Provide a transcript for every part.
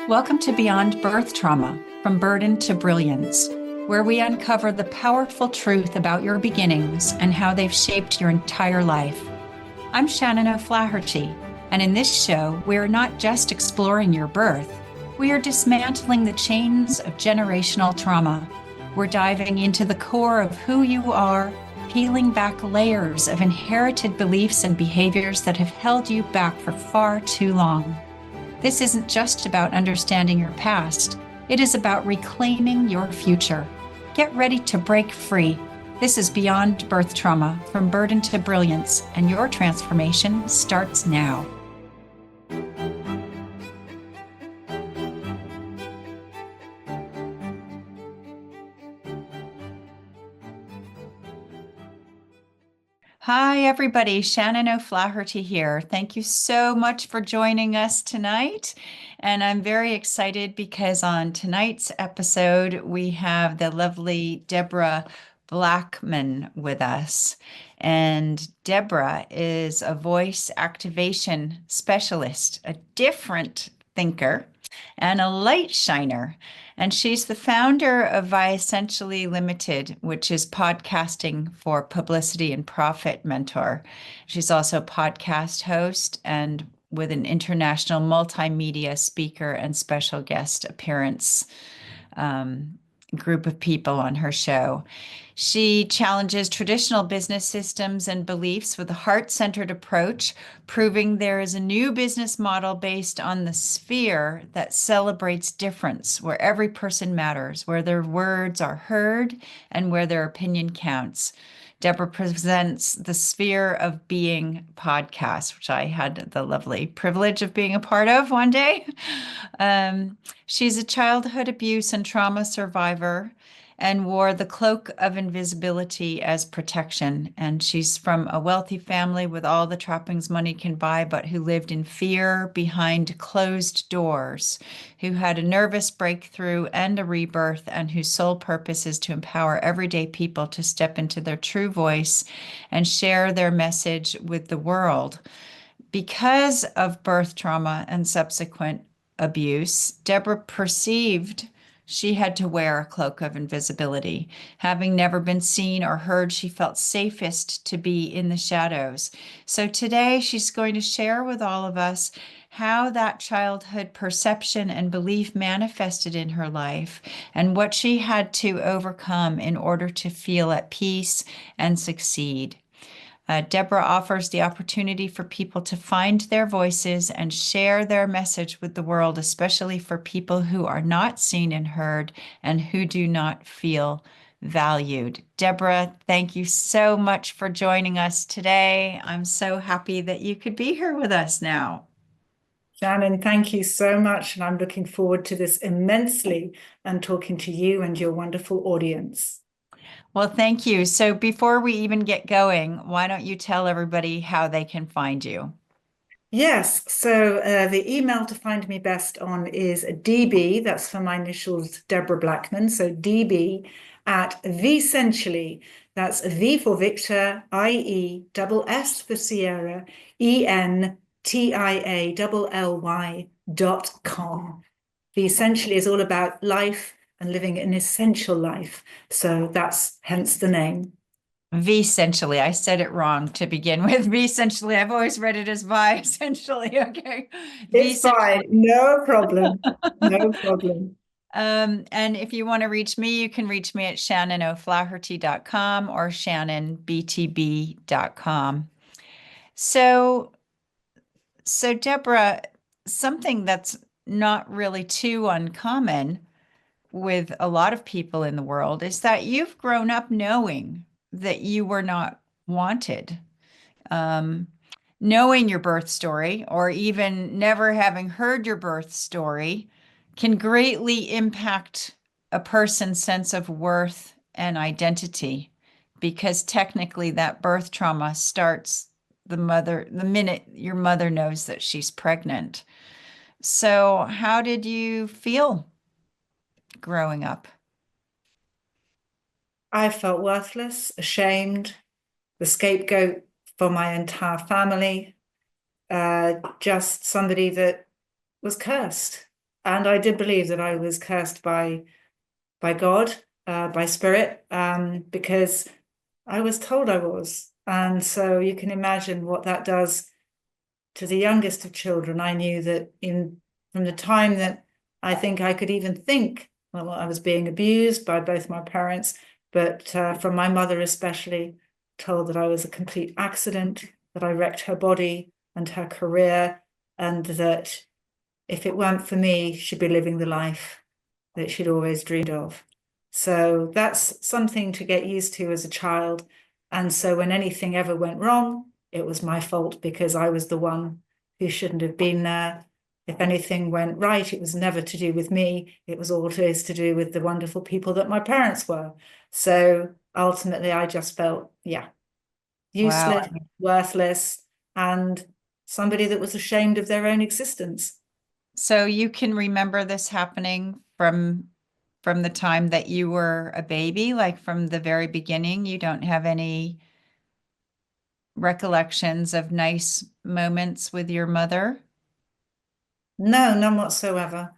Welcome to Beyond Birth Trauma, From Burden to Brilliance, where we uncover the powerful truth about your beginnings and how they've shaped your entire life. I'm Shannon O'Flaherty, and in this show, we are not just exploring your birth, we are dismantling the chains of generational trauma. We're diving into the core of who you are, peeling back layers of inherited beliefs and behaviors that have held you back for far too long. This isn't just about understanding your past. It is about reclaiming your future. Get ready to break free. This is Beyond Birth Trauma, From Burden to Brilliance, and your transformation starts now. Hi, everybody. Shannon O'Flaherty here. Thank you so much for joining us tonight. And I'm very excited because on tonight's episode, we have the lovely Debra Blackman with us. And Debra is a voice activation specialist, a different thinker, and a light shiner. And she's the founder of Essentially Limited, which is podcasting for publicity and profit mentor. She's also a podcast host and with an international multimedia speaker and special guest appearance group of people on her show. She challenges traditional business systems and beliefs with a heart-centered approach, proving there is a new business model based on the sphere that celebrates difference, where every person matters, where their words are heard, and where their opinion counts. Debra presents the Sphere of Being podcast, which I had the lovely privilege of being a part of one day. She's a childhood abuse and trauma survivor and wore the Cloak of Invisibility as protection. And she's from a wealthy family with all the trappings money can buy, but who lived in fear behind closed doors, who had a nervous breakthrough and a rebirth, and whose sole purpose is to empower everyday people to step into their true voice and share their message with the world. Because of birth trauma and subsequent abuse, Debra perceived she had to wear a cloak of invisibility. Having never been seen or heard, she felt safest to be in the shadows. So today she's going to share with all of us how that childhood perception and belief manifested in her life and what she had to overcome in order to feel at peace and succeed. Debra offers the opportunity for people to find their voices and share their message with the world, especially for people who are not seen and heard and who do not feel valued. Debra, thank you so much for joining us today. I'm so happy that you could be here with us now. Shannon, thank you so much. And I'm looking forward to this immensely and talking to you and your wonderful audience. Well, thank you. So before we even get going, why don't you tell everybody how they can find you? Yes, so the email to find me best on is DB, that's for my initials, Debra Blackman, so DB at Vessentially, that's V for Victor, I-E, double S for Sierra, ENTIALLY.com. Vessentially is all about life and living an essential life. So that's hence the name. Vessentially. I said it wrong to begin with. Vessentially. I've always read it as essentially. Okay. It's fine. No problem. No problem. And if you want to reach me, you can reach me at shannonoflaherty.com or shannonbtb.com. So Debra, something that's not really too uncommon with a lot of people in the world is that you've grown up knowing that you were not wanted. Knowing your birth story, or even never having heard your birth story, can greatly impact a person's sense of worth and identity, because technically that birth trauma starts the minute your mother knows that she's pregnant. So how did you feel growing up? I felt worthless, ashamed, the scapegoat for my entire family, just somebody that was cursed. And I did believe that I was cursed by God, by spirit, because I was told I was. And so you can imagine what that does to the youngest of children. I knew that in from the time that I think I could even think, well, I was being abused by both my parents, but from my mother especially, told that I was a complete accident, that I wrecked her body and her career, and that if it weren't for me, she'd be living the life that she'd always dreamed of. So that's something to get used to as a child. And so when anything ever went wrong, it was my fault because I was the one who shouldn't have been there. If anything went right, it was never to do with me. It was always to do with the wonderful people that my parents were. So ultimately, I just felt, yeah, Wow. useless, worthless, and somebody that was ashamed of their own existence. So you can remember this happening from the time that you were a baby, like from the very beginning. You don't have any recollections of nice moments with your mother? No, none whatsoever.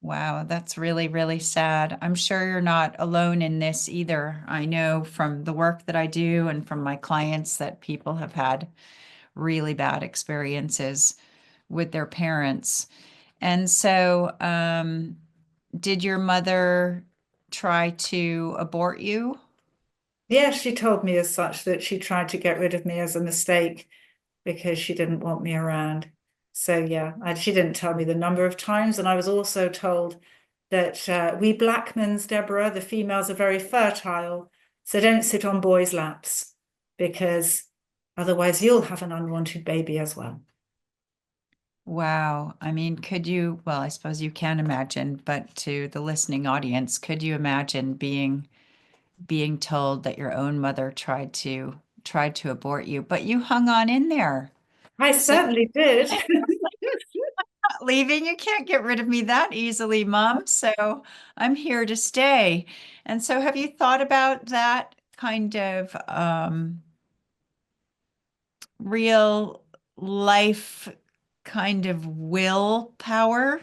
Wow, that's really, really sad. I'm sure you're not alone in this either. I know from the work that I do and from my clients that people have had really bad experiences with their parents. And so, did your mother try to abort you? Yeah, she told me as such that she tried to get rid of me as a mistake because she didn't want me around. So yeah, she didn't tell me the number of times. And I was also told that we Blackmans, Deborah, the females are very fertile. So don't sit on boys' laps because otherwise you'll have an unwanted baby as well. Wow. I mean, could you, well, I suppose you can imagine, but to the listening audience, could you imagine being told that your own mother tried to abort you, but you hung on in there. I So certainly did. not leaving. You can't get rid of me that easily, Mom. So I'm here to stay. And so have you thought about that kind of real life kind of willpower?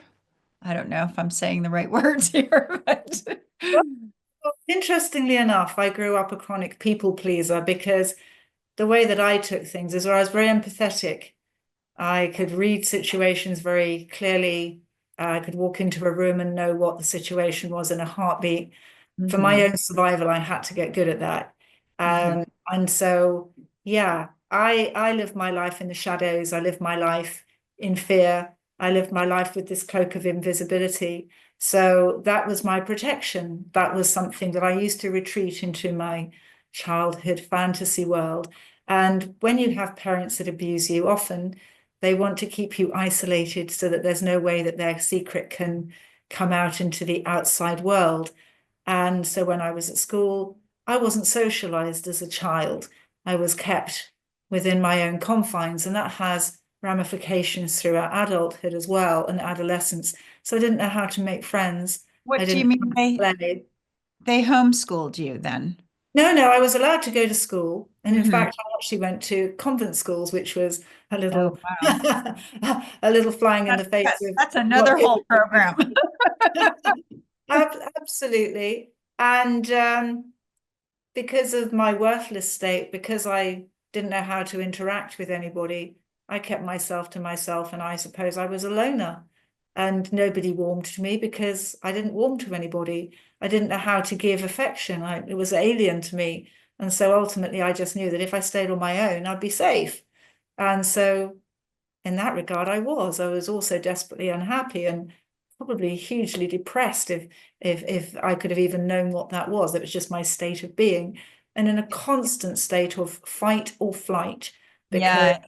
I don't know if I'm saying the right words here, but Well, interestingly enough, I grew up a chronic people pleaser because the way that I took things is where I was very empathetic. I could read situations very clearly. I could walk into a room and know what the situation was in a heartbeat. For my Mhm, own survival, I had to get good at that. mhm. And so, yeah, I live my life in the shadows. I live my life in fear. I live my life with this cloak of invisibility. So that was my protection. That was something that I used to retreat into my childhood fantasy world. And when you have parents that abuse you, often they want to keep you isolated so that there's no way that their secret can come out into the outside world. And so when I was at school, I wasn't socialized as a child. I was kept within my own confines, and that has ramifications throughout adulthood as well and adolescence. So I didn't know how to make friends. I What do you didn't know mean how to play. they homeschooled you then? No, no, I was allowed to go to school. And in Hmm. fact, I actually went to convent schools, which was a Oh, little wow. a little flying in That, the face that- of that's what another it whole program. Absolutely. And because of my worthless state, because I didn't know how to interact with anybody, I kept myself to myself, and I suppose I was a loner. And nobody warmed to me because I didn't warm to anybody. I didn't know how to give affection. It was alien to me. And so ultimately, I just knew that if I stayed on my own, I'd be safe. And so in that regard, I was also desperately unhappy and probably hugely depressed if I could have even known what that was. It was just my state of being, and in a constant state of fight or flight because Yeah,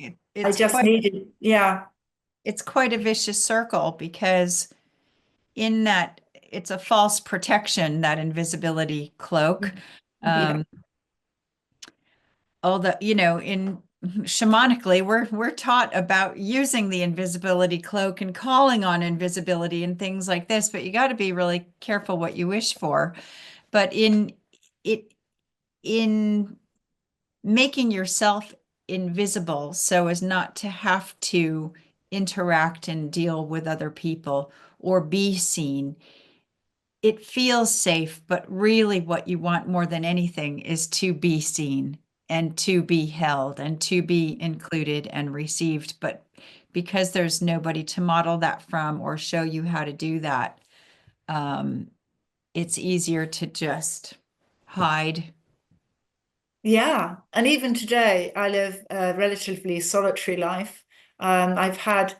I it's just quite needed, yeah. it's quite a vicious circle because in that it's a false protection, that invisibility cloak. Yeah. Um, although, in shamanically, we're taught about using the invisibility cloak and calling on invisibility and things like this, but you got to be really careful what you wish for. But it in making yourself invisible so as not to have to interact and deal with other people or be seen, it feels safe, but really what you want more than anything is to be seen and to be held and to be included and received. But because there's nobody to model that from or show you how to do that, um, it's easier to just hide. Yeah, and even today, I live a relatively solitary life. I've had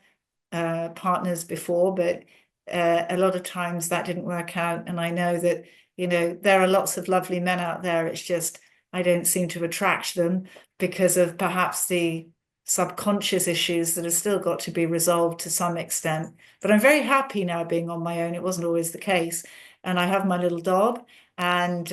partners before, but a lot of times that didn't work out. And I know that, there are lots of lovely men out there. It's just I don't seem to attract them because of perhaps the subconscious issues that have still got to be resolved to some extent. But I'm very happy now being on my own. It wasn't always the case. And I have my little dog, and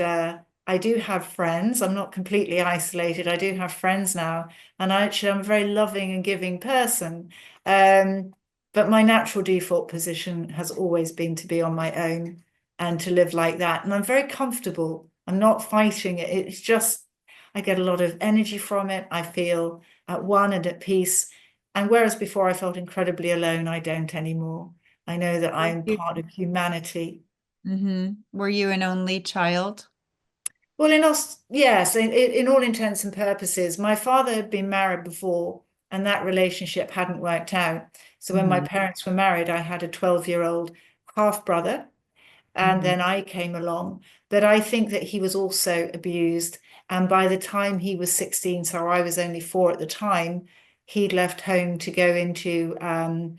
I do have friends. I'm not completely isolated. I do have friends now. And I'm a very loving and giving person. Um, but my natural default position has always been to be on my own and to live like that. And I'm very comfortable. I'm not fighting it. It's just, I get a lot of energy from it. I feel at one and at peace. And whereas before I felt incredibly alone, I don't anymore. I know that I'm part of humanity. Were you an only child? Well, yes, in all intents and purposes, my father had been married before, and that relationship hadn't worked out. So when my Hmm. parents were married, I had a 12-year-old half brother, and Hmm. then I came along. But I think that he was also abused. And by the time he was 16, so I was only 4 at the time, he'd left home to go into an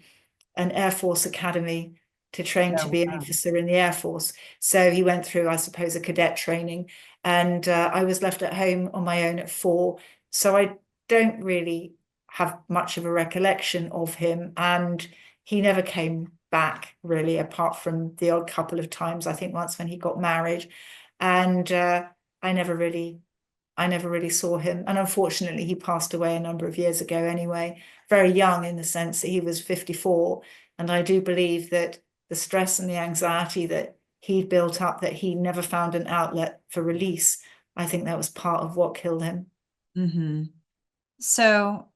Air Force academy to train to Oh, be an wow. officer in the Air Force. So he went through, I suppose, a cadet training. And I was left at home on my own at 4. So I don't really have much of a recollection of him. And he never came back, really, apart from the odd couple of times, I think once when he got married. And I never really I never really saw him. And unfortunately, he passed away a number of years ago anyway, very young in the sense that he was 54. And I do believe that the stress and the anxiety that he'd built up, that he never found an outlet for release, I think that was part of what killed him. Hmm. So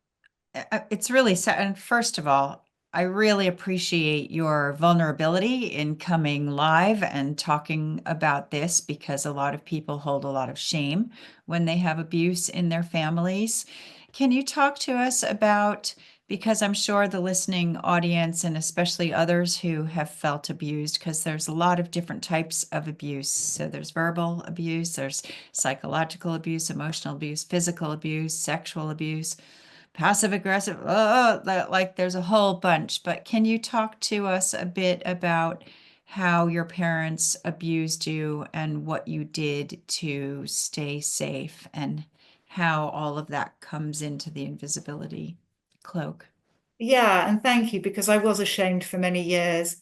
it's really sad. And first of all, I really appreciate your vulnerability in coming live and talking about this because a lot of people hold a lot of shame when they have abuse in their families. Can you talk to us about, because I'm sure the listening audience and especially others who have felt abused, because there's a lot of different types of abuse. So there's verbal abuse, there's psychological abuse, emotional abuse, physical abuse, sexual abuse, passive aggressive, like there's a whole bunch. But can you talk to us a bit about how your parents abused you and what you did to stay safe and how all of that comes into the invisibility cloak? Yeah, and thank you, because I was ashamed for many years.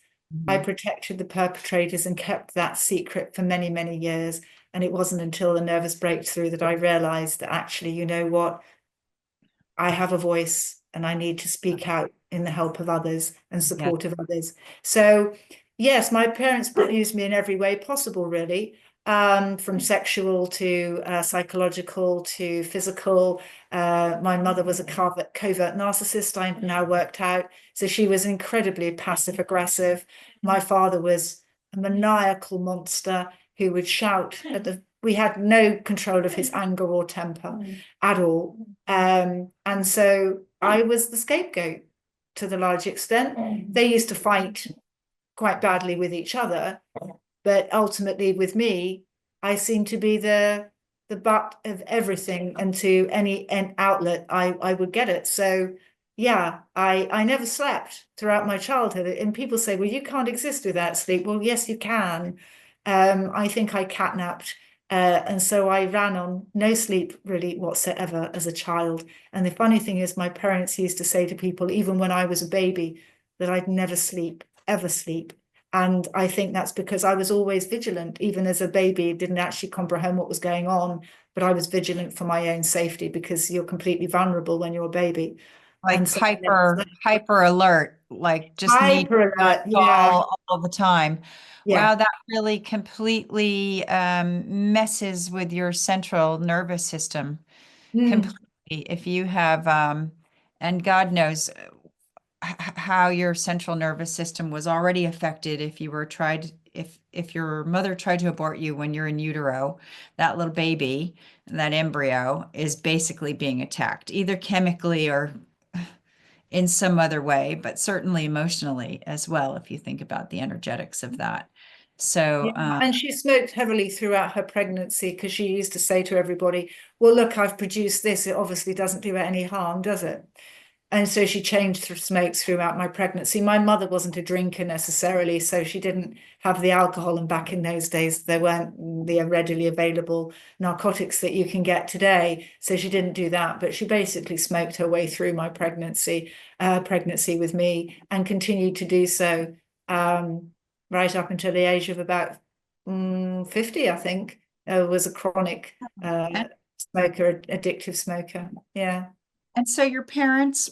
I Mhm. protected the perpetrators and kept that secret for many, many years. And it wasn't until the nervous breakthrough that I realized that actually, you know what? I have a voice and I need to speak out in the help of others and Yeah. support of others. So, yes, my parents abused me in every way possible, really, from sexual to psychological to physical. My mother was a covert narcissist, I now worked out. So she was incredibly passive aggressive. My father was a maniacal monster who would shout at the, we had no control of his anger or temper at all. And so I was the scapegoat to the large extent. They used to fight quite badly with each other, but ultimately with me, I seemed to be the butt of everything, and to any outlet I would get it. So yeah, I never slept throughout my childhood. And people say, well, you can't exist without sleep. Well, yes, you can. I think I catnapped. And so I ran on no sleep really whatsoever as a child. And the funny thing is, my parents used to say to people, even when I was a baby, that I'd never sleep, ever sleep. And I think that's because I was always vigilant, even as a baby, didn't actually comprehend what was going on, but I was vigilant for my own safety, because you're completely vulnerable when you're a baby. Like And so I never slept. hyper alert, like just need Hyper not alert, yeah, fall all the time. yeah. Wow, that really completely messes with your central nervous system Mm, completely. If you have, and God knows how your central nervous system was already affected if you were tried if your mother tried to abort you when you're in utero, that little baby, that embryo is basically being attacked, either chemically or in some other way, but certainly emotionally as well, if you think about the energetics of that. Yeah, So, and she smoked heavily throughout her pregnancy because she used to say to everybody, well, look, I've produced this. It obviously doesn't do her any harm, does it? And so she changed through smokes throughout my pregnancy. My mother wasn't a drinker necessarily, so she didn't have the alcohol. And back in those days, there weren't the readily available narcotics that you can get today. So she didn't do that, but she basically smoked her way through my pregnancy with me and continued to do so right up until the age of about 50, I think. Was a chronic and, smoker, addictive smoker. Yeah. and so your parents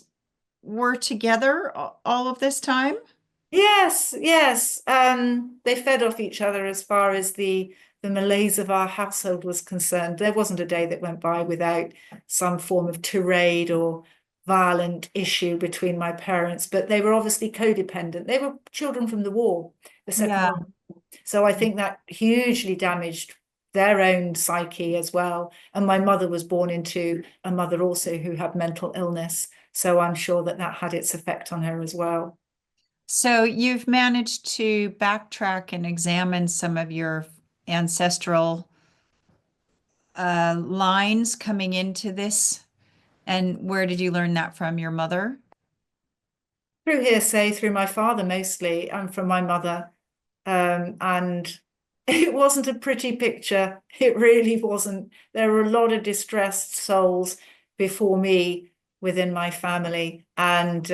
were together all of this time? Yes, yes. They fed off each other as far as the malaise of our household was concerned. There wasn't a day that went by without some form of tirade or violent issue between my parents, but they were obviously codependent. They were children from the war, the Second Yeah. World War. So I think that hugely damaged their own psyche as well. And my mother was born into a mother also who had mental illness. So I'm sure that that had its effect on her as well. So you've managed to backtrack and examine some of your ancestral lines coming into this. And where did you learn that from? Your mother? Through hearsay, through my father mostly, and from my mother. And it wasn't a pretty picture. It really wasn't. There were a lot of distressed souls before me within my family, and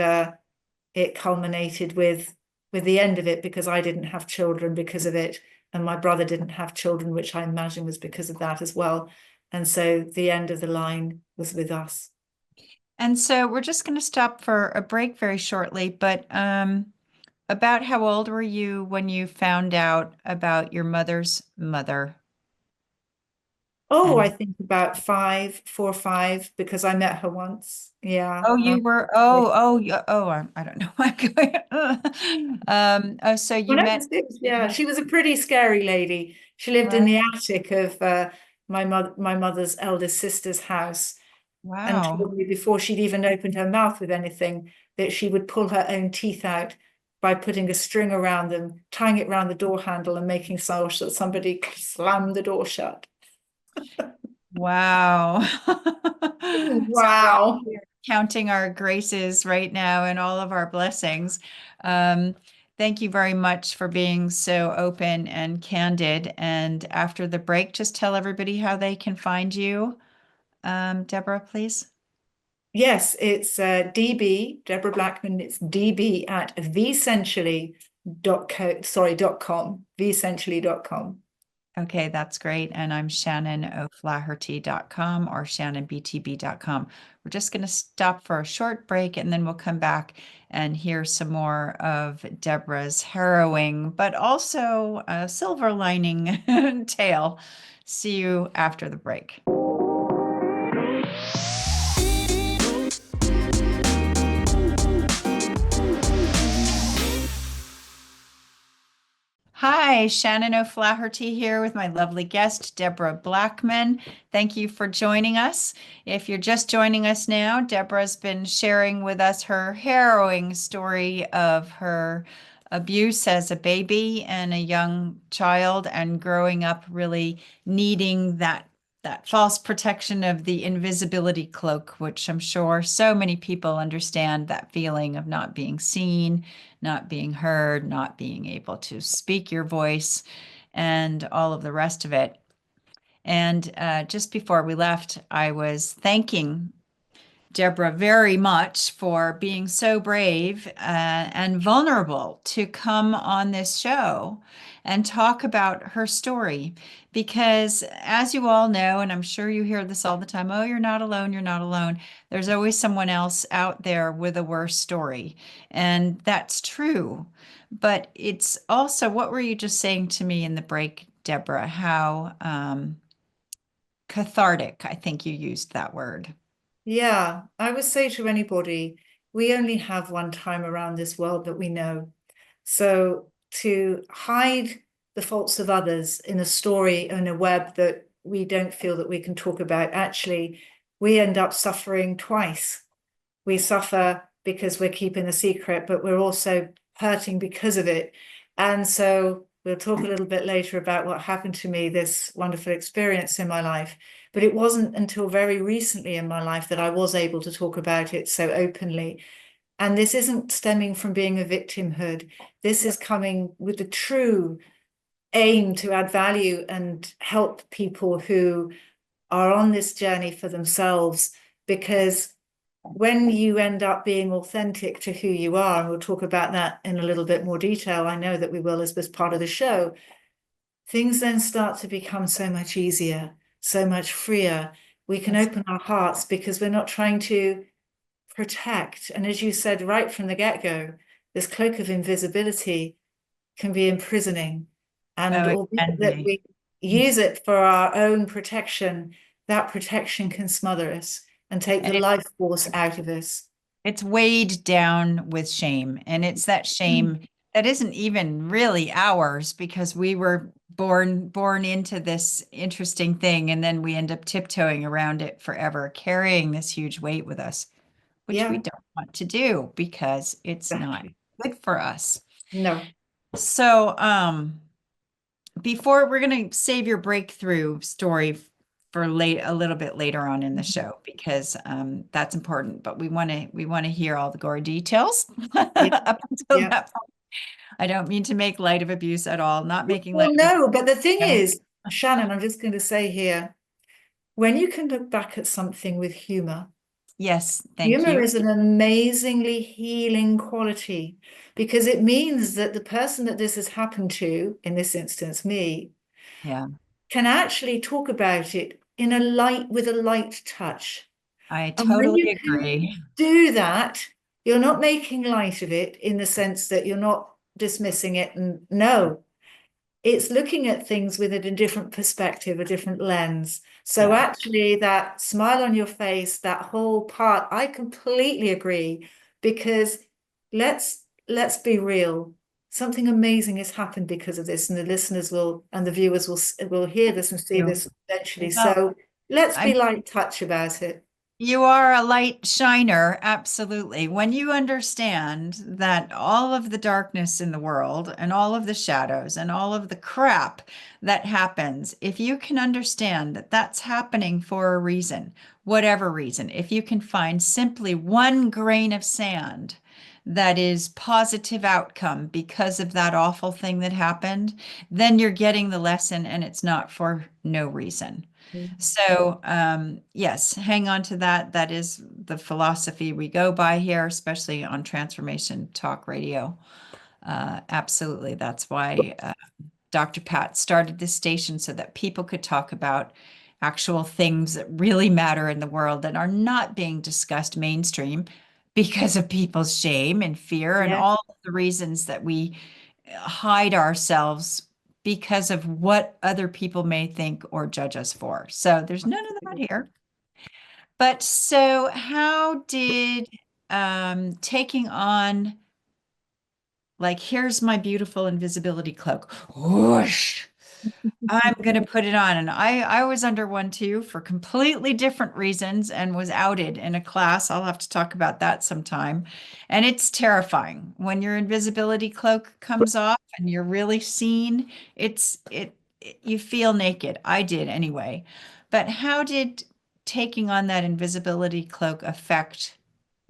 it culminated with the end of it because I didn't have children because of it, and my brother didn't have children, which I imagine was because of that as well. And so the end of the line was with us. And so we're just going to stop for a break very shortly, but about how old were you when you found out about your mother's mother? Oh, I And think about 5, 4 or 5, because I met her once. Yeah. oh, you were, I don't know. I'm going, oh, so you When I met, was 6, yeah, she was a pretty scary lady. She lived in right? the attic of my mother's eldest sister's house, and Wow. told me before she'd even opened her mouth with anything that she would pull her own teeth out by putting a string around them, tying it around the door handle, and making so that somebody slammed the door shut. Wow. So we're all Wow. here counting our graces right now and all of our blessings. Um, Thank you very much for being so open and candid. And after the break, just tell everybody how they can find you. Deborah, please. Yes, it's DB, Debra Blackman. It's DB at vessentially.com, vessentially.com. Okay, that's great. And I'm shannonoflaherty.com or shannonbtb.com. We're just going to stop for a short break and then we'll come back and hear some more of Deborah's harrowing, but also a silver lining tale. See you after the break. Hi, Shannon O'Flaherty here with my lovely guest, Debra Blackman. Thank you for joining us. If you're just joining us now, Debra's been sharing with us her harrowing story of her abuse as a baby and a young child and growing up really needing that false protection of the invisibility cloak, which I'm sure so many people understand that feeling of not being seen, not being heard, not being able to speak your voice, and all of the rest of it. And just before we left, I was thanking Deborah very much for being so brave and vulnerable to come on this show and talk about her story. Because, as you all know, and I'm sure you hear this all the time, oh, you're not alone, you're not alone. There's always someone else out there with a worse story. And that's true. But it's also, what were you just saying to me in the break, Deborah? How cathartic, I think you used that word. Yeah, I would say to anybody, we only have one time around this world that we know. So to hide the faults of others in a story, in a web that we don't feel that we can talk about, actually, we end up suffering twice. We suffer because we're keeping a secret, but we're also hurting because of it. And so we'll talk a little bit later about what happened to me, this wonderful experience in my life. But it wasn't until very recently in my life that I was able to talk about it so openly. And this isn't stemming from being a victimhood. This is coming with the true aim to add value and help people who are on this journey for themselves. Because when you end up being authentic to who you are, and we'll talk about that in a little bit more detail, I know that we will as part of the show, things then start to become so much easier, so much freer. We can open our hearts because we're not trying to protect. And as you said right from the get-go, this cloak of invisibility can be imprisoning. And Oh, it albeit can that be. we use it for our own protection, that protection can smother us and take the And life force out of us. it's weighed down with shame. And it's that shame that isn't even really ours because we were born into this interesting thing. And then we end up tiptoeing around it forever, carrying this huge weight with us, which we Yeah, don't want to do because it's not exactly. good for us. No. So, before we're going to save your breakthrough story for a little bit later on in the show because that's important. But we want to hear all the gory details Yeah, up until yeah. that point. I don't mean to make light of abuse at all. Not making light Well, of no, but the thing abuse. is, Shannon, I'm just going to say here, when you can look back at something with humor, Yes, thank humor you. is an amazingly healing quality because it means that the person that this has happened to, in this instance, me, Yeah, can actually talk about it in a light with a light touch. I And when totally you can agree. do that, you're not making light of it in the sense that you're not dismissing it. And no, it's looking at things with a different perspective, a different lens. So Yeah. actually, that smile on your face, that whole part, I completely agree. Because let's be real. Something amazing has happened because of this, and the listeners will and the viewers will hear this and see You. this eventually. Well, So let's be I'm light touch about it. You are a light shiner, absolutely. When you understand that all of the darkness in the world and all of the shadows and all of the crap that happens, if you can understand that that's happening for a reason, whatever reason, if you can find simply one grain of sand that is positive outcome because of that awful thing that happened, then you're getting the lesson and it's not for no reason. So, yes, hang on to that. That is the philosophy we go by here, especially on Transformation Talk Radio. Absolutely. That's why Dr. Pat started this station so that people could talk about actual things that really matter in the world that are not being discussed mainstream because of people's shame and fear and Yeah. all of the reasons that we hide ourselves because of what other people may think or judge us for. So there's none of that here. But so how did taking on like here's my beautiful invisibility cloak. Whoosh. I'm going to put it on. And I was under one too for completely different reasons and was outed in a class. I'll have to talk about that sometime. And it's terrifying when your invisibility cloak comes off and you're really seen. You feel naked. I did anyway. But how did taking on that invisibility cloak affect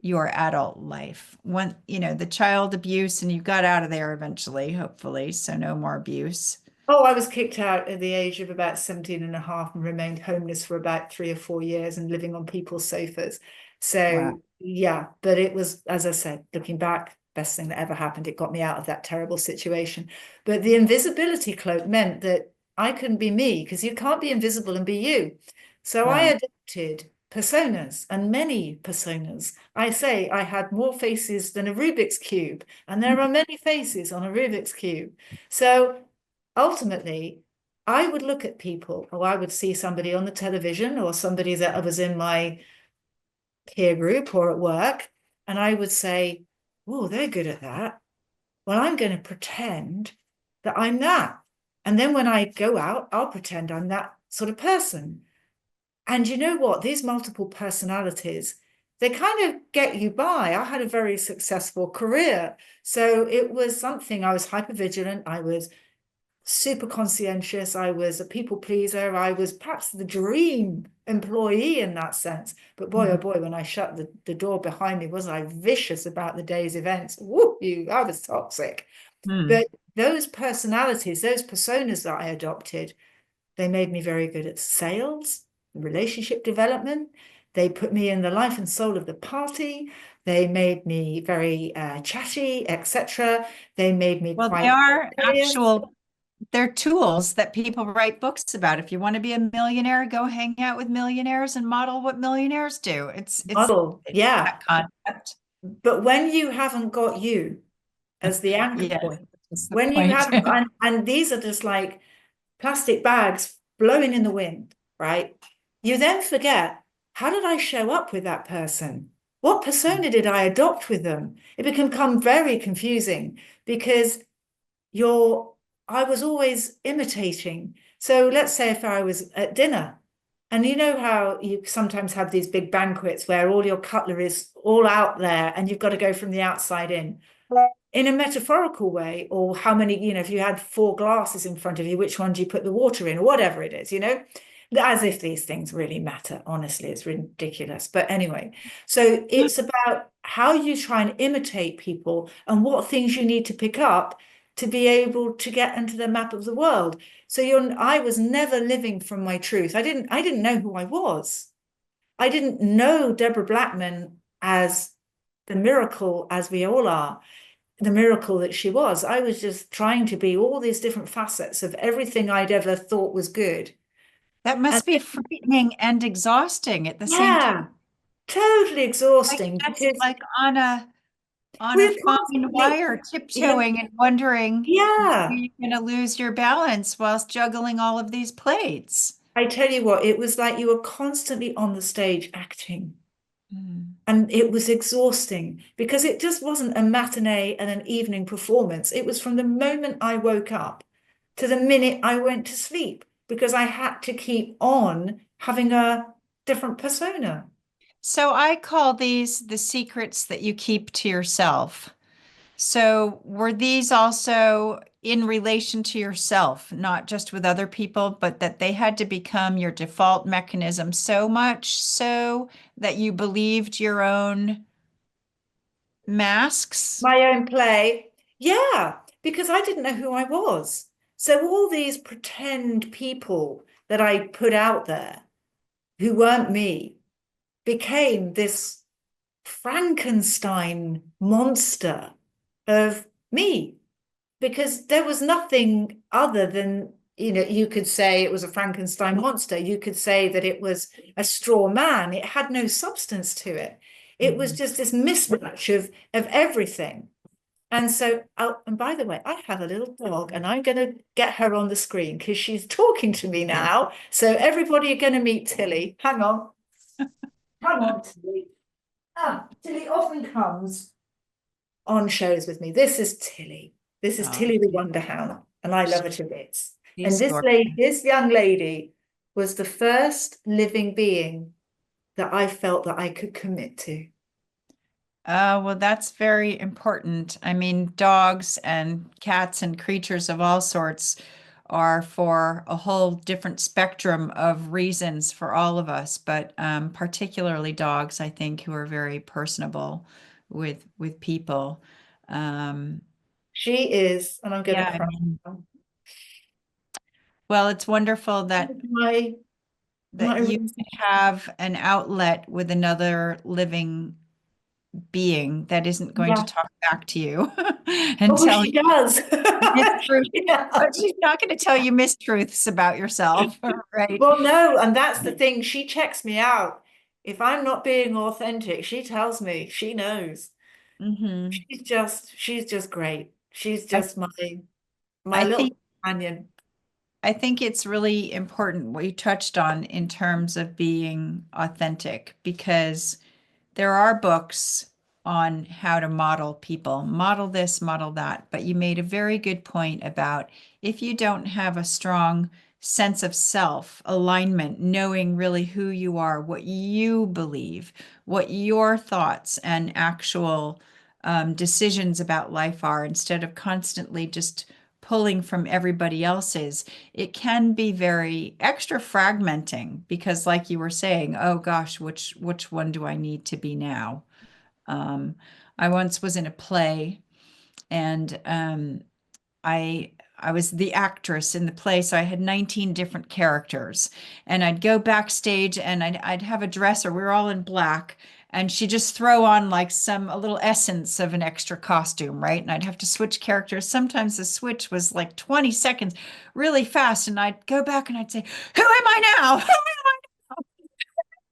your adult life? When, the child abuse and you got out of there eventually, hopefully, so no more abuse. Oh, I was kicked out at the age of about 17 and a half and remained homeless for about 3 or 4 years and living on people's sofas. Wow. So, yeah, but it was, as I said, looking back, best thing that ever happened. It got me out of that terrible situation. But the invisibility cloak meant that I couldn't be me because you can't be invisible and be you. So I Right. adopted personas and many personas. I say I had more faces than a Rubik's Cube, and there are many faces on a Rubik's Cube. So ultimately, I would look at people, or I would see somebody on the television or somebody that was in my peer group or at work, and I would say, oh, they're good at that. Well, I'm going to pretend that I'm that. And then when I go out, I'll pretend I'm that sort of person. And you know what? These multiple personalities, they kind of get you by. I had a very successful career. So it was something, I was hyper vigilant. I was super conscientious. I was a people pleaser. I was perhaps the dream employee in that sense. But boy, oh Mhm. boy, when I shut the door behind me, wasn't I vicious about the day's events? Woo, I was toxic. Hmm. But those personalities, those personas that I adopted, they made me very good at sales, relationship development. They put me in the life and soul of the party. They made me very chatty, etc. They made me Well, they quite are curious. they're tools that people write books about. If you want to be a millionaire, go hang out with millionaires and model what millionaires do. Model, It's yeah. that concept. But when you haven't got you as the anchor Yes, point, that's the when you point. haven't, and these are just like plastic bags blowing in the wind, right? You then forget, how did I show up with that person? What persona did I adopt with them? It can become very confusing because you're, I was always imitating. So let's say if I was at dinner, and you know how you sometimes have these big banquets where all your cutlery is all out there and you've got to go from the outside in a metaphorical way, or how many, if you had four glasses in front of you, which one do you put the water in, or whatever it is, as if these things really matter. Honestly, it's ridiculous. But anyway, so it's about how you try and imitate people and what things you need to pick up to be able to get into the map of the world. So I was never living from my truth. I didn't know who I was. I didn't know Debra Blackman as the miracle as we all are, the miracle that she was. I was just trying to be all these different facets of everything I'd ever thought was good. That And must be frightening and exhausting at the same time. yeah, totally Like exhausting that's because like on a we're fine constantly, wire, yeah, tiptoeing and wondering when yeah. you're going to lose your balance whilst juggling all of these plates. I tell you what, it was like you were constantly on the stage acting. Mm. And it was exhausting because it just wasn't a matinee and an evening performance. It was from the moment I woke up to the minute I went to sleep because I had to keep on having a different persona. So I call these the secrets that you keep to yourself. So were these also in relation to yourself, not just with other people, but that they had to become your default mechanism so much so that you believed your own masks? My own play. Yeah, because I didn't know who I was. So all these pretend people that I put out there who weren't me became this Frankenstein monster of me because there was nothing other than, you could say it was a Frankenstein monster. You could say that it was a straw man. It had no substance to it. It was Mhm. just this mismatch of everything. And so, oh, and by the way, I have a little dog and I'm going to get her on the screen because she's talking to me now. So everybody are going to meet Tilly. Hang on. Come on, Tilly. Tilly often comes on shows with me. This is Tilly. This is Oh, Tilly the Wonderhound, and I love her to bits. And she's this lady, gorgeous. this young lady, was the first living being that I felt that I could commit to. Well, that's very important. I mean, dogs and cats and creatures of all sorts are for a whole different spectrum of reasons for all of us, but particularly dogs, I think, who are very personable with people. Um, She is, and I'm going to yeah, I cry. mean, well, it's wonderful My, that my you reason. have an outlet with another living being that isn't going to Yeah. talk back to you and Oh, tell she does. mistruth. Yeah. But she's not going to tell you mistruths about yourself, right? Well, no, and that's the thing. She checks me out. If I'm not being authentic, she tells me. She knows. Hmm. She's just great. She's I just my I little think companion. I think it's really important what you touched on in terms of being authentic because there are books on how to model people, model this, model that. But you made a very good point about if you don't have a strong sense of self alignment, knowing really who you are, what you believe, what your thoughts and actual decisions about life are, instead of constantly just pulling from everybody else's, it can be very extra fragmenting because, like you were saying, oh gosh, which one do I need to be now? Um, I once was in a play, and I I was the actress in the play, so I had 19 different characters. And I'd go backstage and I'd have a dresser. We were all in black, and she'd just throw on like a little essence of an extra costume, right? And I'd have to switch characters. Sometimes the switch was like 20 seconds, really fast. And I'd go back and I'd say, "Who am I now?"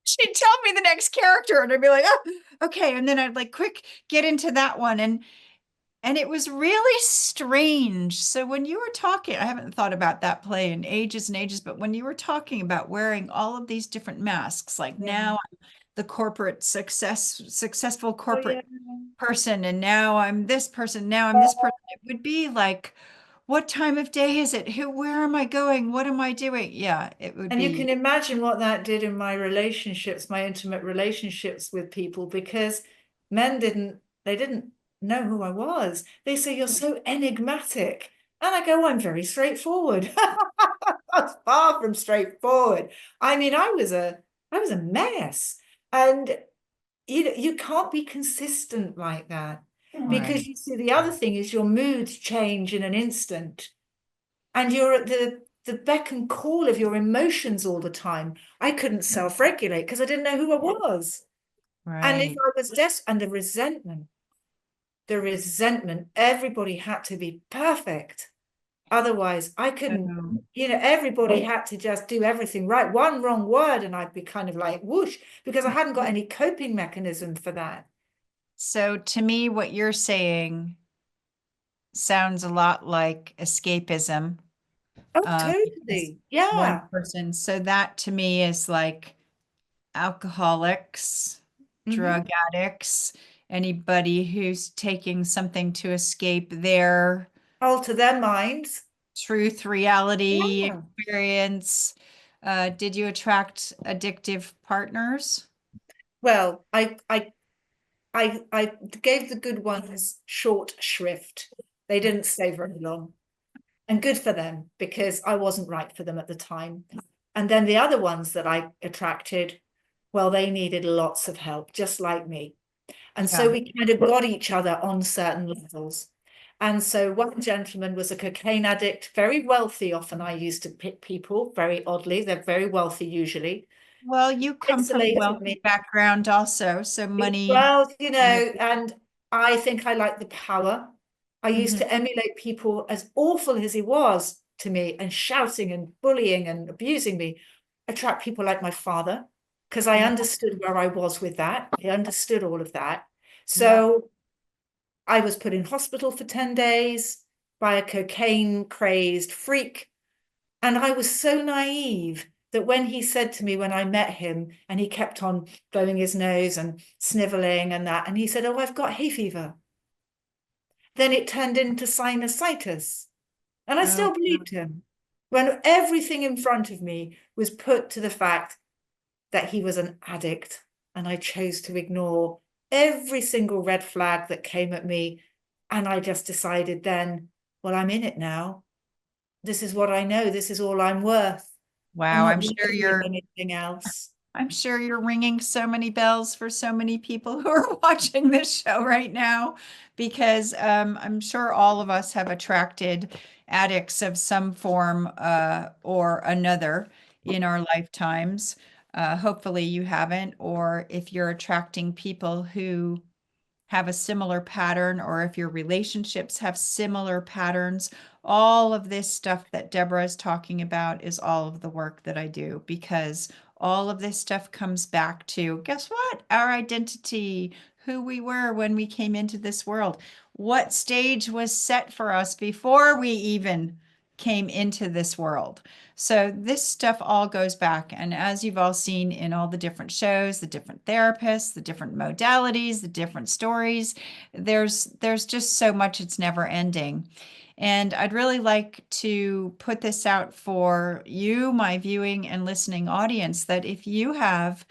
She'd tell me the next character, and I'd be like, "Oh, okay." And then I'd like quick get into that one. And it was really strange. So when you were talking, I haven't thought about that play in ages and ages, but when you were talking about wearing all of these different masks, like Yeah. now I'm the successful Oh, yeah. corporate person, and now I'm this person, now I'm this person, it would be like, what time of day is it? Where am I going? What am I doing? Yeah, it would And you can be. imagine what that did in my relationships, my intimate relationships with people, because men they didn't know who I was. They say, "You're so enigmatic." And I go, "I'm very straightforward." That's far from straightforward. I mean, I was a mess. And you can't be consistent like that, Right. because you see, the other thing is your moods change in an instant, and you're at the beck and call of your emotions all the time. I couldn't self-regulate because I didn't know who I was. And if Right. I was and the resentment, everybody had to be perfect. Otherwise, I couldn't, So, everybody had to just do everything right. One wrong word, and I'd be kind of like whoosh, because I hadn't got any coping mechanism for that. so to me, what you're saying sounds a lot like escapism. Oh, Because totally. one Yeah. person, so that to me is like alcoholics, Hmm. drug addicts, anybody who's taking something to escape their Alter their minds. truth, reality, Yeah. experience. Did you attract addictive partners? Well, I gave the good ones short shrift. They didn't stay very long. And good for them, because I wasn't right for them at the time. And then the other ones that I attracted, well, they needed lots of help, just like me. And so Yeah. we kind of got each other on certain levels. And so one gentleman was a cocaine addict, very wealthy. Often I used to pick people, very oddly. They're very wealthy usually. Well, you come from a Isolated wealthy me. background also, so money. Well, Kind of, and I think I like the power. I used mhm. to emulate people, as awful as he was to me, and shouting and bullying and abusing me, attract people like my father, because I Yeah, understood where I was with that. I understood all of that. yeah. So I was put in hospital for 10 days by a cocaine crazed freak. And I was so naive that when he said to me, when I met him, and he kept on blowing his nose and sniveling and that, and he said, "Oh, I've got hay fever." Then it turned into sinusitis. And I Oh, still believed him, when everything in front of me was put to the fact that he was an addict. And I chose to ignore every single red flag that came at me. And I just decided then, well, I'm in it now. This is what I know. This is all I'm worth. I'm wow. not worthy of anything else. I'm sure you're ringing so many bells for so many people who are watching this show right now, because I'm sure all of us have attracted addicts of some form or another in our lifetimes. Hopefully you haven't, or if you're attracting people who have a similar pattern, or if your relationships have similar patterns, all of this stuff that Deborah is talking about is all of the work that I do, because all of this stuff comes back to, guess what? Our identity, who we were when we came into this world, what stage was set for us before we even came into this world. So this stuff all goes back. And as you've all seen in all the different shows, the different therapists, the different modalities, the different stories, there's just so much, it's never ending. And I'd really like to put this out for you, my viewing and listening audience, that if you have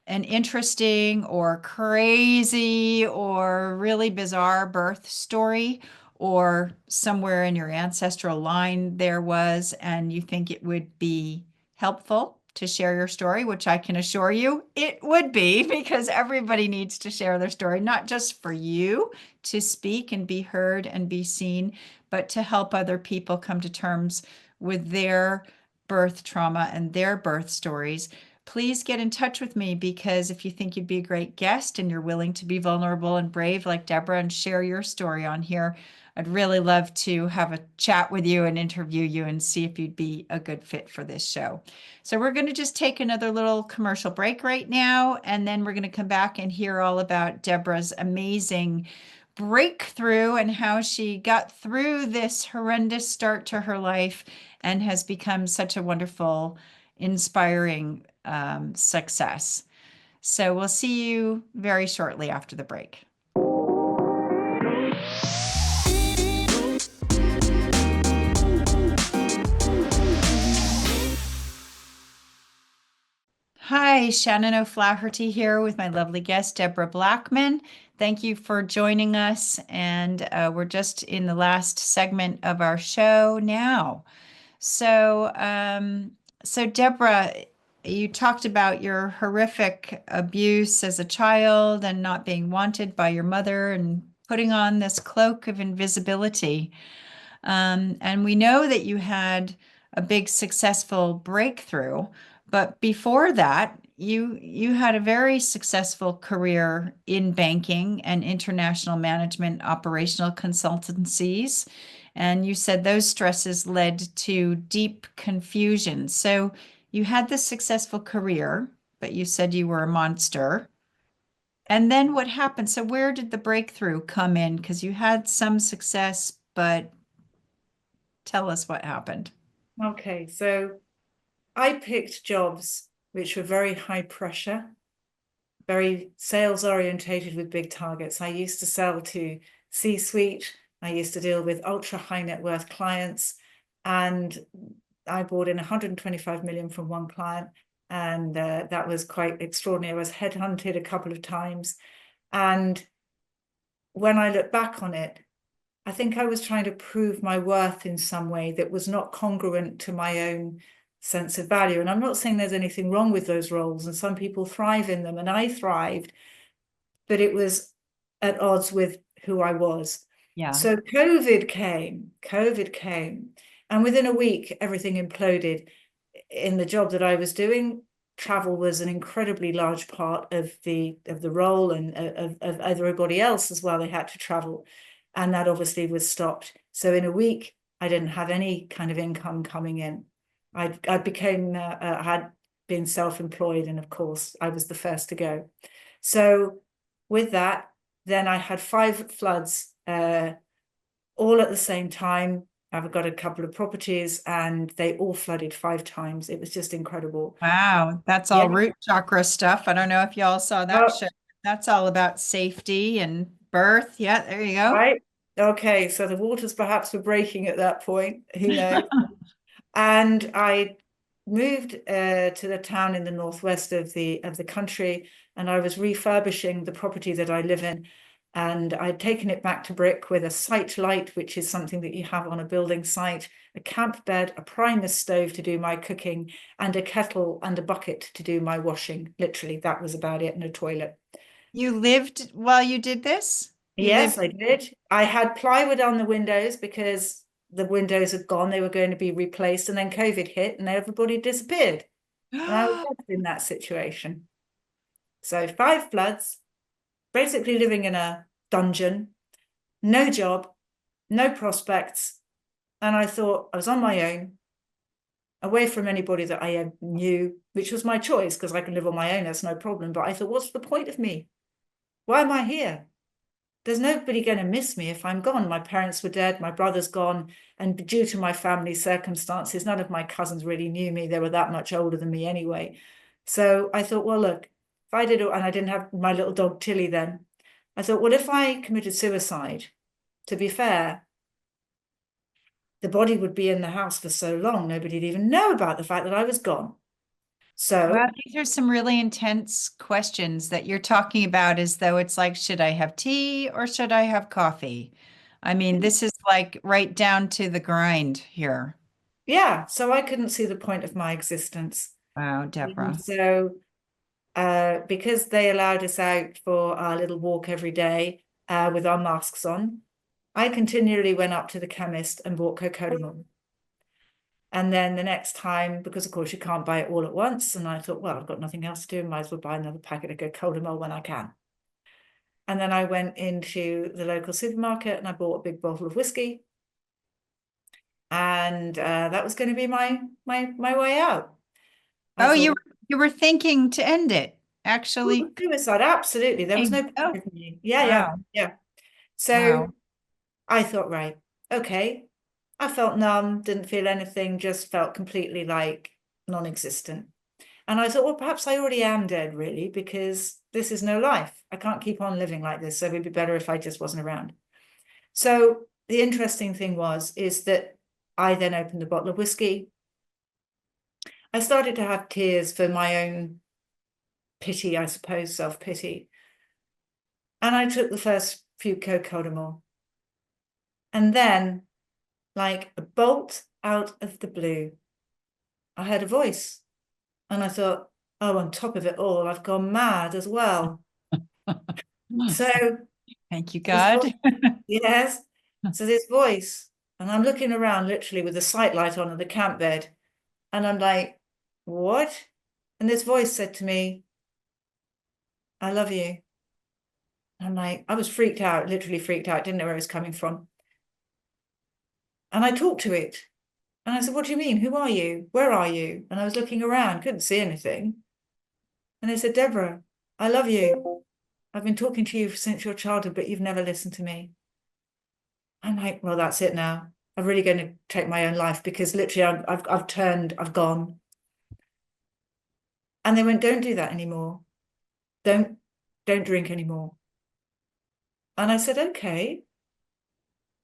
an interesting or crazy or really bizarre birth story, or somewhere in your ancestral line there was, and you think it would be helpful to share your story, which I can assure you it would be, because everybody needs to share their story, not just for you to speak and be heard and be seen, but to help other people come to terms with their birth trauma and their birth stories. Please get in touch with me, because if you think you'd be a great guest and you're willing to be vulnerable and brave like Debra and share your story on here, I'd really love to have a chat with you and interview you and see if you'd be a good fit for this show. So we're going to just take another little commercial break right now, and then we're going to come back and hear all about Debra's amazing breakthrough and how she got through this horrendous start to her life and has become such a wonderful, inspiring success. So we'll see you very shortly after the break. Hi, Shannon O'Flaherty here with my lovely guest, Debra Blackman. Thank you for joining us. And we're just in the last segment of our show now. So Debra, you talked about your horrific abuse as a child and not being wanted by your mother and putting on this cloak of invisibility. And we know that you had a big successful breakthrough, but before that, you had a very successful career in banking and international management operational consultancies. And you said those stresses led to deep confusion. So you had this successful career, but you said you were a monster. And then what happened? So where did the breakthrough come in? Because you had some success, but tell us what happened. Okay, so I picked jobs which were very high pressure, very sales orientated with big targets. I used to sell to C-suite. I used to deal with ultra high net worth clients, and I brought in 125 million from one client, and that was quite extraordinary. I was headhunted a couple of times, and when I look back on it, I think I was trying to prove my worth in some way that was not congruent to my own sense of value. And I'm not saying there's anything wrong with those roles, and some people thrive in them, and I thrived, but it was at odds with who I was. Yeah. So COVID came, and within a week, everything imploded. In the job that I was doing, travel was an incredibly large part of the role, and of everybody else as well. They had to travel, and that obviously was stopped. So in a week, I didn't have any kind of income coming in. I had been self-employed, and of course, I was the first to go. So with that, then I had 5 floods all at the same time. I've got a couple of properties, and they all flooded 5 times. It was just incredible. Wow, that's Yeah. all root chakra stuff. I don't know if y'all saw that Well, show. That's all about safety and birth. Yeah, there you go. right. Okay, so the waters perhaps were breaking at that point. Who knows? And I moved to the town in the northwest of the country, and I was refurbishing the property that I live in, and I'd taken it back to brick with a site light, which is something that you have on a building site, a camp bed, a Primus stove to do my cooking, and a kettle and a bucket to do my washing. Literally, that was about it, and a toilet. You lived while you did this? You Yes, lived. I did. I had plywood on the windows because the windows had gone, they were going to be replaced, and then COVID hit and everybody disappeared. And I was left in that situation. So 5 floods, basically living in a dungeon, no job, no prospects. And I thought I was on my own, away from anybody that I knew, which was my choice because I can live on my own, that's no problem. But I thought, what's the point of me? Why am I here? there's nobody going to miss me if I'm gone. My parents were dead, my brother's gone, and due to my family circumstances, none of my cousins really knew me. They were that much older than me anyway. So I thought, well, look, if I did, and I didn't have my little dog Tilly then, I thought, well, if I committed suicide, to be fair, the body would be in the house for so long, nobody'd even know about the fact that I was gone. Wow, So these are some really intense questions that you're talking about as though it's like, should I have tea or should I have coffee? I mean, this is like right down to the grind here. yeah, so I couldn't see the point of my existence. Wow, And Deborah. so because they allowed us out for our little walk every day with our masks on, I continually went up to the chemist and bought cocodamol. And then the next time, because of course you can't buy it all at once, and I thought, well, I've got nothing else to do, might as well buy another packet of cocodamol when I can. And then I went into the local supermarket and I bought a big bottle of whiskey, and that was going to be my way out. I Oh, thought, you were thinking to end it. Actually, suicide, absolutely. There was no point oh, of me. Yeah, yeah, wow. yeah. So Wow. I thought, right, okay. I felt numb, didn't feel anything, just felt completely like non-existent. And I thought, well, perhaps I already am dead, really, because this is no life. I can't keep on living like this. So it would be better if I just wasn't around. So the interesting thing is that I then opened a bottle of whiskey. I started to have tears for my own pity, I suppose, self-pity. And I took the first few cocodamol. And then, like a bolt out of the blue, I heard a voice. And I thought, oh, on top of it all, I've gone mad as well. So Thank you, this God. voice, yes. So this voice, and I'm looking around literally with the sight light on the camp bed, and I'm like, what? And this voice said to me, I love you. I'm like, I was freaked out, literally freaked out, didn't know where it was coming from. And I talked to it. And I said, what do you mean? Who are you? Where are you? And I was looking around, couldn't see anything. And they said, Deborah, I love you. I've been talking to you since your childhood, but you've never listened to me. I'm like, well, that's it now. I'm really going to take my own life because literally I've turned, I've gone. And they went, don't do that anymore. Don't drink anymore. And I said, okay,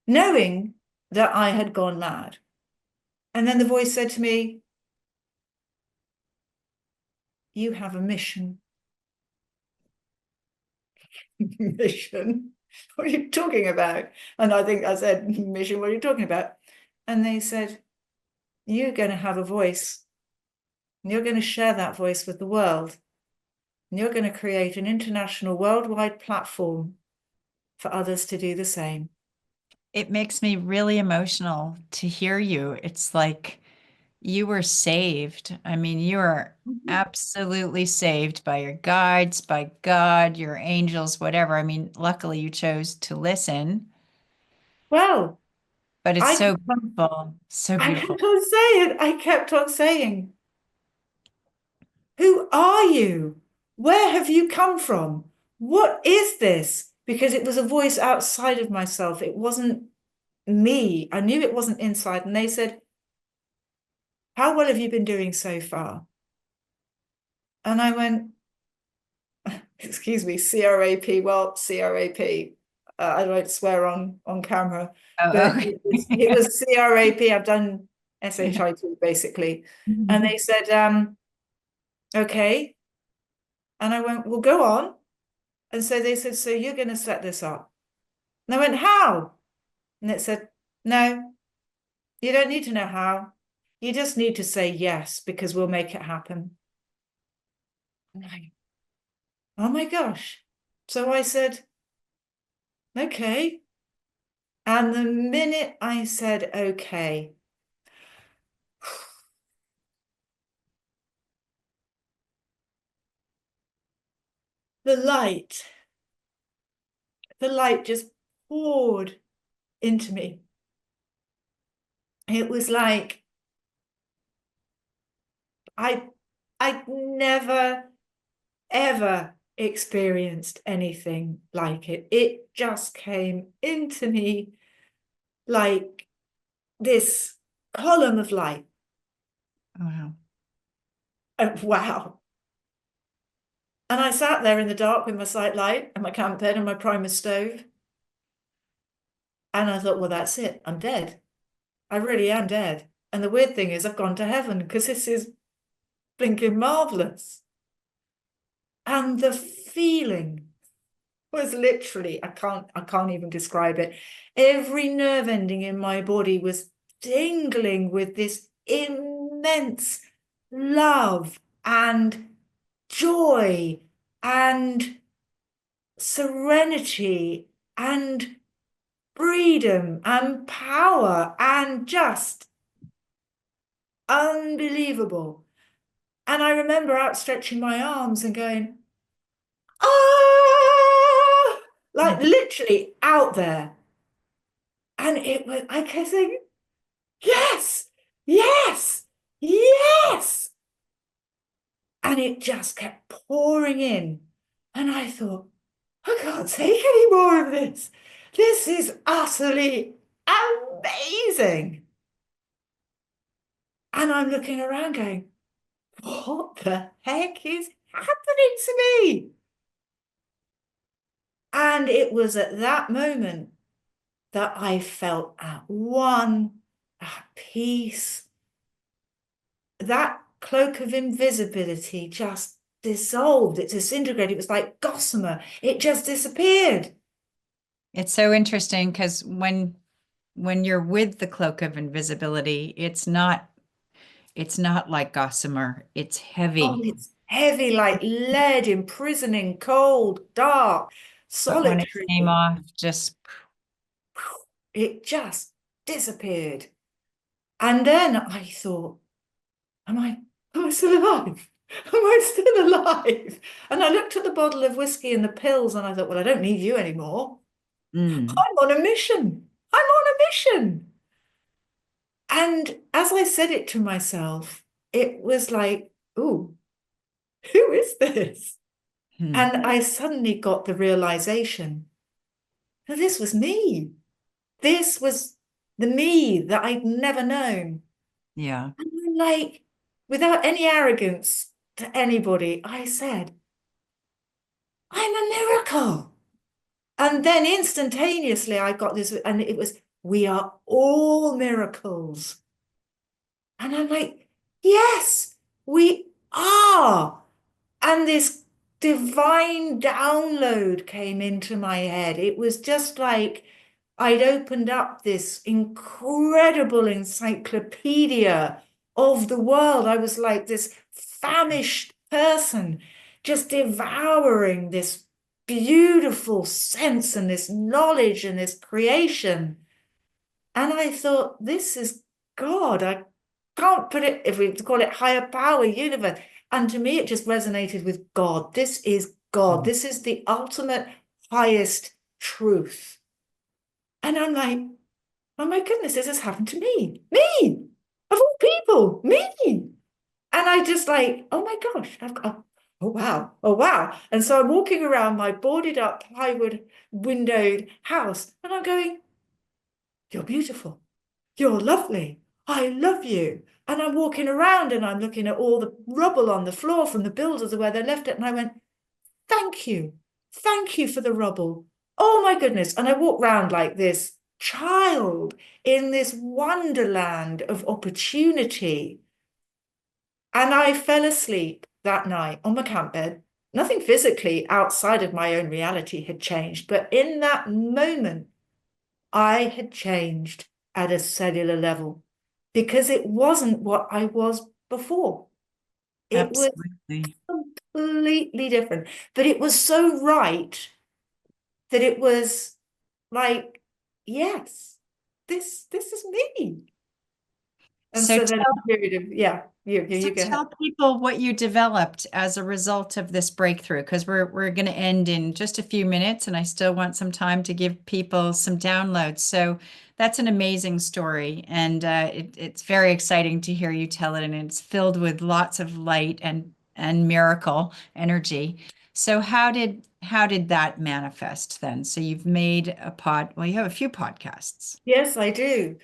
knowing that I had gone mad. And then the voice said to me, you have a mission. Mission? What are you talking about? And I think I said, mission, what are you talking about? And they said, you're going to have a voice. And you're going to share that voice with the world. And you're going to create an international worldwide platform for others to do the same. It makes me really emotional to hear you. It's like you were saved. I mean, you are absolutely saved by your guides, by God, your angels, whatever. I mean, luckily you chose to listen, Well, but it's I so kept on, beautiful, so beautiful. I kept on saying, who are you? Where have you come from? What is this? Because it was a voice outside of myself. It wasn't me. I knew it wasn't inside. And they said, how well have you been doing so far? And I went, excuse me, CRAP, well, CRAP. I won't swear on camera, Oh, but okay. it was CRAP. I've done SHIT basically. And they said, okay. And I went, well, go on. And so they said, so you're going to set this up. And I went, how? And it said, no, you don't need to know how. You just need to say yes, because we'll make it happen. And I, oh my gosh. So I said, okay. And the minute I said, okay, the light, the light just poured into me. It was like I never, ever experienced anything like it. It just came into me like this column of light. Wow. And wow. And I sat there in the dark with my sight light and my camp bed and my Primus stove. And I thought, well, that's it. I'm dead. I really am dead. And the weird thing is I've gone to heaven because this is blinking marvelous. And the feeling was literally, I can't even describe it. Every nerve ending in my body was tingling with this immense love and joy and serenity and freedom and power and just unbelievable. And I remember outstretching my arms and going, ah, like literally out there. And it was, I kept saying, yes, yes, yes. And it just kept pouring in. And I thought, I can't take any more of this. This is utterly amazing. And I'm looking around going, what the heck is happening to me? And it was at that moment that I felt at one, at peace. That cloak of invisibility just dissolved, it disintegrated. It was like gossamer. It just disappeared. It's so interesting because when you're with the cloak of invisibility, it's not like gossamer. It's Oh, heavy. it's heavy like lead, imprisoning, cold, dark, But when it came solitary. off, just It just disappeared. And then I thought, am I still alive? Am I still alive? And I looked at the bottle of whiskey and the pills and I thought, well, I don't need you anymore. mm, I'm on a mission. I'm on a mission. And as I said it to myself, it was like, ooh, who is this? hmm, And I suddenly got the realization that this was me. This was the me that I'd never known. yeah. And I'm like, without any arrogance to anybody, I said, I'm a miracle. And then instantaneously, I got this, and it was, we are all miracles. And I'm like, yes, we are. And this divine download came into my head. It was just like I'd opened up this incredible encyclopedia of the world. I was like this famished person, just devouring this beautiful sense and this knowledge and this creation. And I thought, this is God. I can't put it, if we call it higher power, universe. And to me, it just resonated with God. This is God. Mm. This is the ultimate highest truth. And I'm like, oh my goodness, this has happened to me. Me, of all people, me. And I just like, oh my gosh, I've got, oh wow, oh wow. And so I'm walking around my boarded up plywood windowed house and I'm going, you're beautiful. You're lovely. I love you. And I'm walking around and I'm looking at all the rubble on the floor from the builders where they left it. And I went, thank you. Thank you for the rubble. Oh my goodness. And I walked around like this child in this wonderland of opportunity. And I fell asleep that night on my camp bed. Nothing physically outside of my own reality had changed. But in that moment, I had changed at a cellular level because it wasn't what I was before. It was Absolutely. completely different, but it was so right that it was like, yes, this is me. And So so then a period of, yeah, So you go ahead. tell people what you developed as a result of this breakthrough, because we're going to end in just a few minutes, and I still want some time to give people some downloads. So that's an amazing story, and it's very exciting to hear you tell it, and it's filled with lots of light and miracle energy. So how did that manifest then? So you've made well, you have a few podcasts. Yes, I do.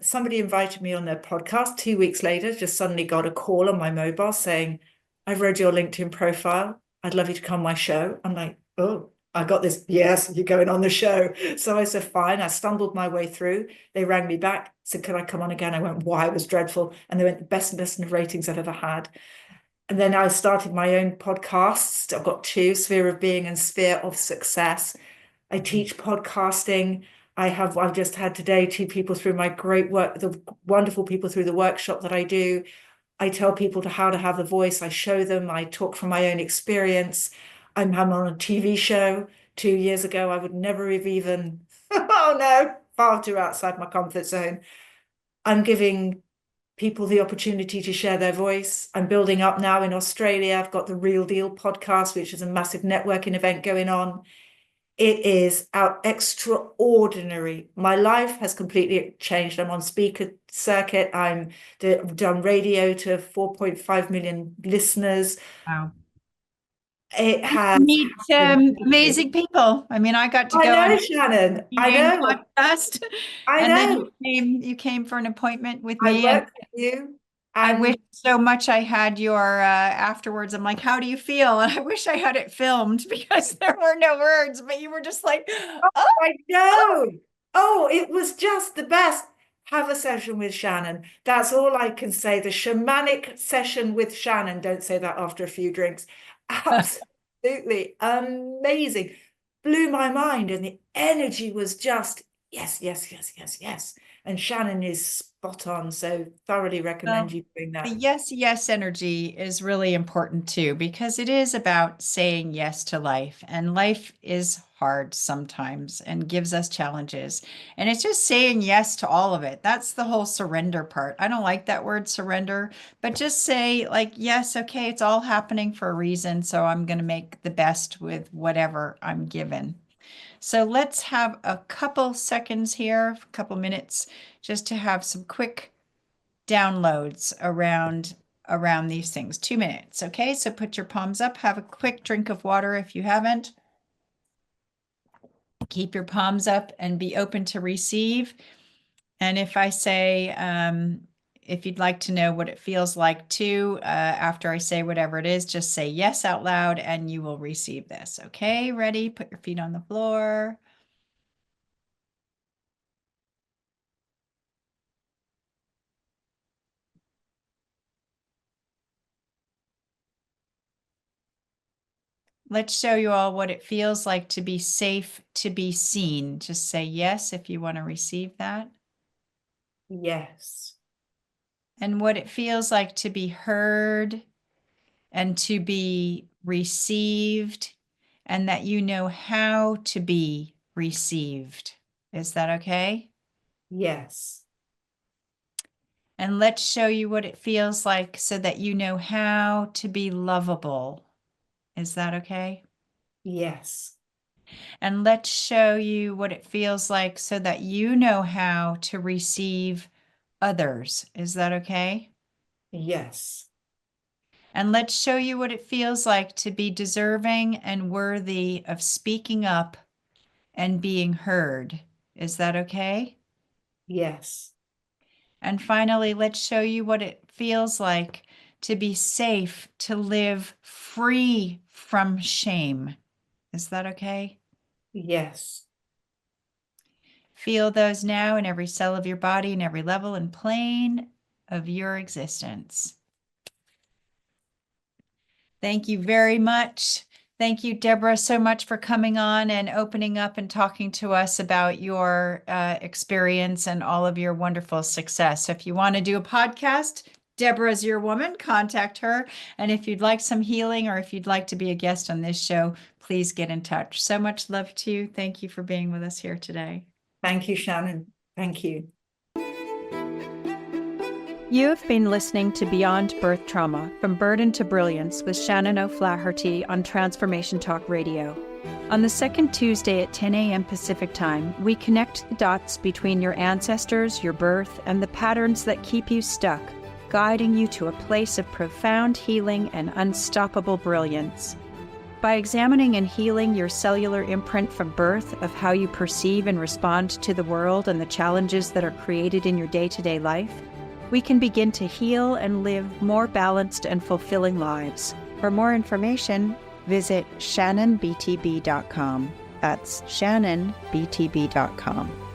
Somebody invited me on their podcast 2 weeks later, just suddenly got a call on my mobile saying, I've read your LinkedIn profile. I'd love you to come on my show. I'm like, oh, I got this. Yes, you're going on the show. So I said, fine. I stumbled my way through. They rang me back, said, could I come on again? I went, why? It was dreadful. And they went, the best listener ratings I've ever had. And then I started my own podcasts. I've got two, Sphere of Being and Sphere of Success. I teach podcasting. I've just had today two people through my great work, the wonderful people through the workshop that I do. I tell people how to have a voice. I show them, I talk from my own experience. I'm on a TV show 2 years ago. I would never have even, oh no, far too outside my comfort zone. I'm giving people the opportunity to share their voice. I'm building up now in Australia. I've got the Real Deal podcast, which is a massive networking event going on. It is out extraordinary. My life has completely changed. I'm on speaker circuit. I've done radio to 4.5 million listeners. Wow. It has Meet been. amazing people. I mean, I got to I go on know, Shannon. I your know. podcast, I and then know. you came for an appointment with I me, and work with you, I wish and so much I had your afterwards. I'm like, how do you feel? And I wish I had it filmed because there were no words, but you were just like, oh, I know. Oh, it was just the best. Have a session with Shannon. That's all I can say. The shamanic session with Shannon. Don't say that after a few drinks. Absolutely amazing. Blew my mind. And the energy was just yes, yes, yes, yes, yes. And Shannon is spot on. So thoroughly recommend well, you doing the that. yes, yes energy is really important too, because it is about saying yes to life. And life is hard sometimes and gives us challenges. And it's just saying yes to all of it. That's the whole surrender part. I don't like that word surrender, but just say, like, yes, okay, it's all happening for a reason. So I'm going to make the best with whatever I'm given. So let's have a couple seconds here, a couple minutes, just to have some quick downloads around these things. 2 minutes. Okay, so put your palms up, have a quick drink of water if you haven't. Keep your palms up and be open to receive. And if I say, if you'd like to know what it feels like to, after I say whatever it is, just say yes out loud and you will receive this. Okay, ready? Put your feet on the floor. Let's show you all what it feels like to be safe, to be seen. Just say yes if you want to receive that. Yes. And what it feels like to be heard and to be received, and that you know how to be received. Is that okay? Yes. And let's show you what it feels like so that you know how to be lovable. Is that okay? Yes. And let's show you what it feels like so that you know how to receive others. Is that okay? Yes. And let's show you what it feels like to be deserving and worthy of speaking up and being heard. Is that okay? Yes. And finally, let's show you what it feels like to be safe, to live free from shame. Is that okay? Yes. Feel those now in every cell of your body, in every level and plane of your existence. Thank you very much. Thank you, Debra, so much for coming on and opening up and talking to us about your experience and all of your wonderful success. So if you want to do a podcast, Debra's your woman, contact her. And if you'd like some healing or if you'd like to be a guest on this show, please get in touch. So much love to you. Thank you for being with us here today. Thank you, Shannon. Thank you. You have been listening to Beyond Birth Trauma, From Burden to Brilliance with Shannon O'Flaherty on Transformation Talk Radio. On the second Tuesday at 10 a.m. Pacific Time, we connect the dots between your ancestors, your birth, and the patterns that keep you stuck, guiding you to a place of profound healing and unstoppable brilliance. By examining and healing your cellular imprint from birth of how you perceive and respond to the world and the challenges that are created in your day-to-day life, we can begin to heal and live more balanced and fulfilling lives. For more information, visit shannonbtb.com. That's shannonbtb.com.